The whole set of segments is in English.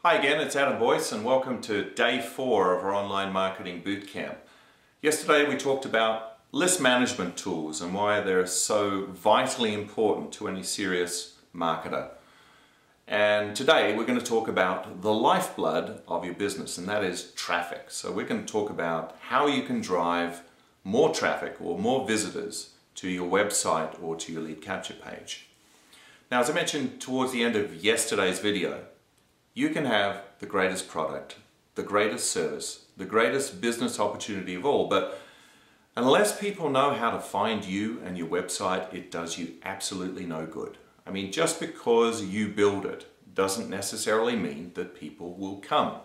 Hi again, it's Adam Boyce and welcome to day 4 of our online marketing bootcamp. Yesterday we talked about list management tools and why they're so vitally important to any serious marketer. And today we're going to talk about the lifeblood of your business, and that is traffic. So we're going to talk about how you can drive more traffic or more visitors to your website or to your lead capture page. Now, as I mentioned towards the end of yesterday's video, you can have the greatest product, the greatest service, the greatest business opportunity of all, but unless people know how to find you and your website, it does you absolutely no good. I mean, just because you build it doesn't necessarily mean that people will come.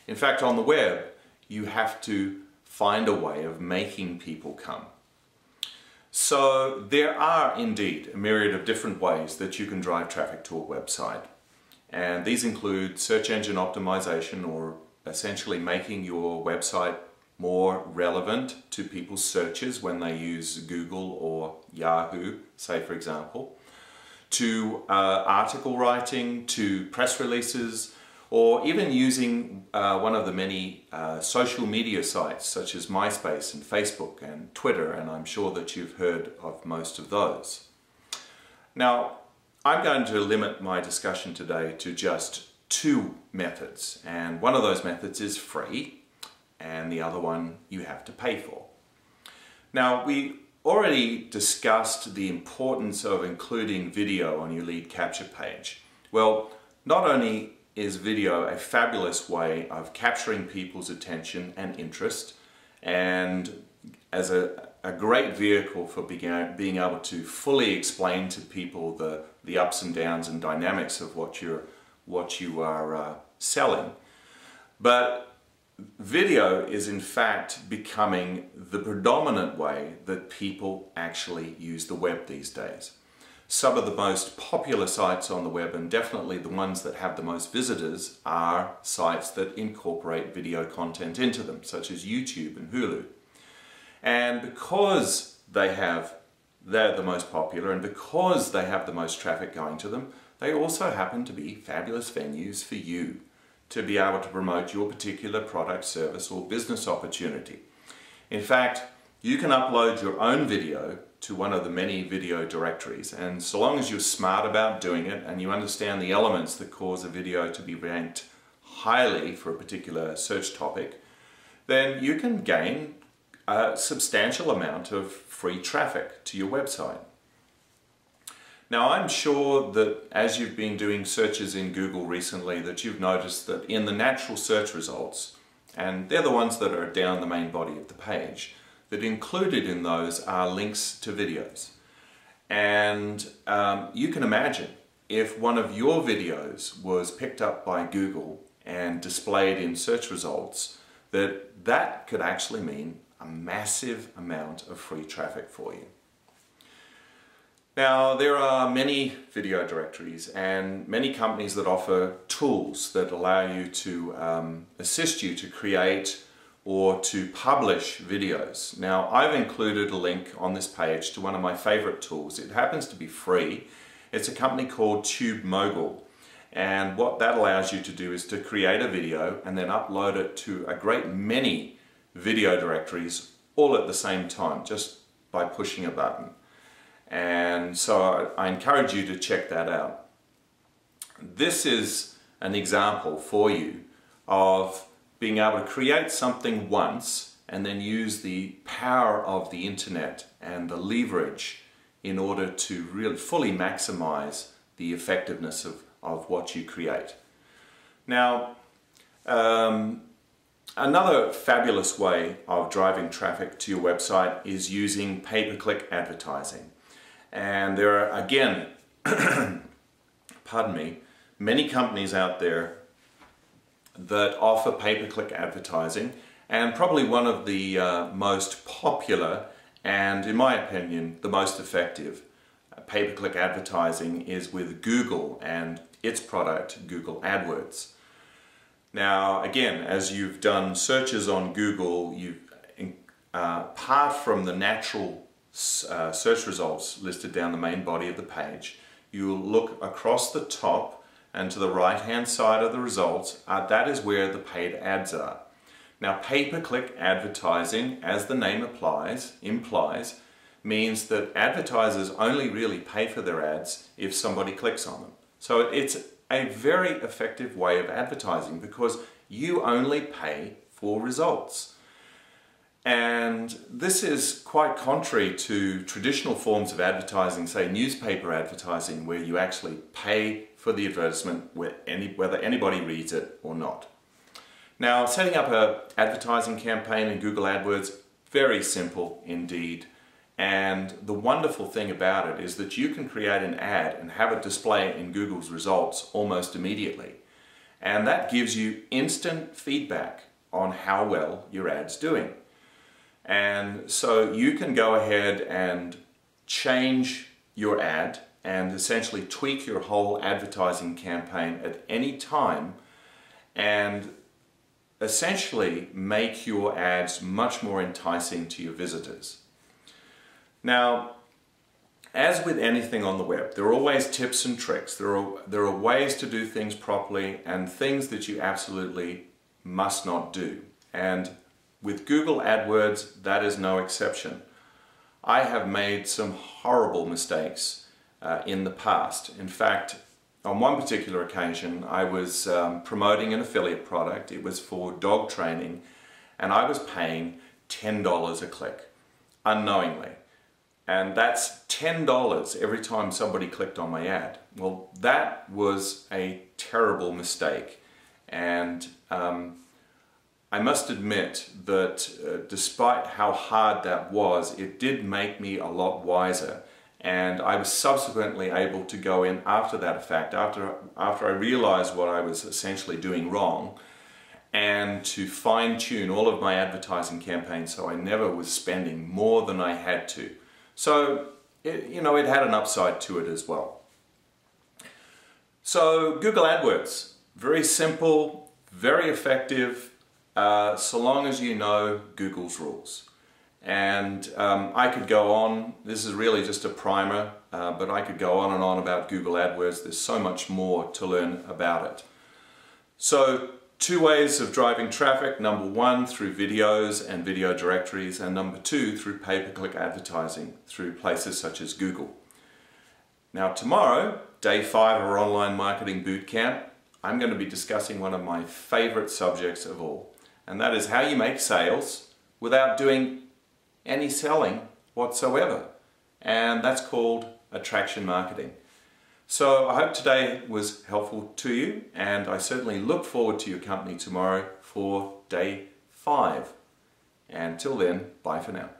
In fact, on the web, you have to find a way of making people come. So there are indeed a myriad of different ways that you can drive traffic to a website. And these include search engine optimization, or essentially making your website more relevant to people's searches when they use Google or Yahoo, say for example, to article writing, to press releases, or even using one of the many social media sites such as MySpace and Facebook and Twitter, and I'm sure that you've heard of most of those. Now, I'm going to limit my discussion today to just 2 methods, and one of those methods is free and the other one you have to pay for. Now, we already discussed the importance of including video on your lead capture page. Well, not only is video a fabulous way of capturing people's attention and interest, and as a great vehicle for being able to fully explain to people the ups and downs and dynamics of what you are selling. But video is in fact becoming the predominant way that people actually use the web these days. Some of the most popular sites on the web, and definitely the ones that have the most visitors, are sites that incorporate video content into them, such as YouTube and Hulu. And because they're the most popular, and because they have the most traffic going to them, they also happen to be fabulous venues for you to be able to promote your particular product, service, or business opportunity. In fact, you can upload your own video to one of the many video directories, and so long as you're smart about doing it and you understand the elements that cause a video to be ranked highly for a particular search topic, then you can gain a substantial amount of free traffic to your website. Now, I'm sure that as you've been doing searches in Google recently, that you've noticed that in the natural search results, and they're the ones that are down the main body of the page, that included in those are links to videos. And you can imagine if one of your videos was picked up by Google and displayed in search results, that could actually mean a massive amount of free traffic for you. Now, there are many video directories and many companies that offer tools that allow you to assist you to create or to publish videos. Now, I've included a link on this page to one of my favorite tools. It happens to be free. It's a company called TubeMogul. And what that allows you to do is to create a video and then upload it to a great many video directories all at the same time, just by pushing a button. And so I encourage you to check that out. This is an example for you of being able to create something once and then use the power of the internet and the leverage in order to really fully maximize the effectiveness of what you create. Now, another fabulous way of driving traffic to your website is using pay-per-click advertising. And there are, again, pardon me, many companies out there that offer pay-per-click advertising, and probably one of the most popular and, in my opinion, the most effective pay-per-click advertising is with Google and its product, Google Adwords. Now, again, as you've done searches on Google, apart from the natural search results listed down the main body of the page, you'll look across the top and to the right hand side of the results, that is where the paid ads are. Now, pay-per-click advertising, as the name implies, means that advertisers only really pay for their ads if somebody clicks on them. So it's a very effective way of advertising because you only pay for results. And this is quite contrary to traditional forms of advertising, say newspaper advertising, where you actually pay for the advertisement whether anybody reads it or not. Now, setting up an advertising campaign in Google Adwords, very simple indeed. And the wonderful thing about it is that you can create an ad and have it display in Google's results almost immediately. And that gives you instant feedback on how well your ad's doing. And so you can go ahead and change your ad and essentially tweak your whole advertising campaign at any time and essentially make your ads much more enticing to your visitors. Now, as with anything on the web, there are always tips and tricks. There are ways to do things properly and things that you absolutely must not do. And with Google AdWords, that is no exception. I have made some horrible mistakes in the past. In fact, on one particular occasion, I was promoting an affiliate product. It was for dog training, and I was paying $10 a click, unknowingly. And that's $10 every time somebody clicked on my ad. Well, that was a terrible mistake. And I must admit that despite how hard that was, it did make me a lot wiser. And I was subsequently able to go in after that fact, after I realized what I was essentially doing wrong, and to fine-tune all of my advertising campaigns so I never was spending more than I had to. So, it had an upside to it as well. So, Google AdWords, very simple, very effective, so long as you know Google's rules. And I could go on, this is really just a primer, but I could go on and on about Google AdWords. There's so much more to learn about it. So, two ways of driving traffic. Number one, through videos and video directories, and number two, through pay-per-click advertising through places such as Google. Now tomorrow, day 5 of our online marketing bootcamp, I'm going to be discussing one of my favorite subjects of all, and that is how you make sales without doing any selling whatsoever. And that's called attraction marketing. So I hope today was helpful to you, and I certainly look forward to your company tomorrow for day 5. And till then, bye for now.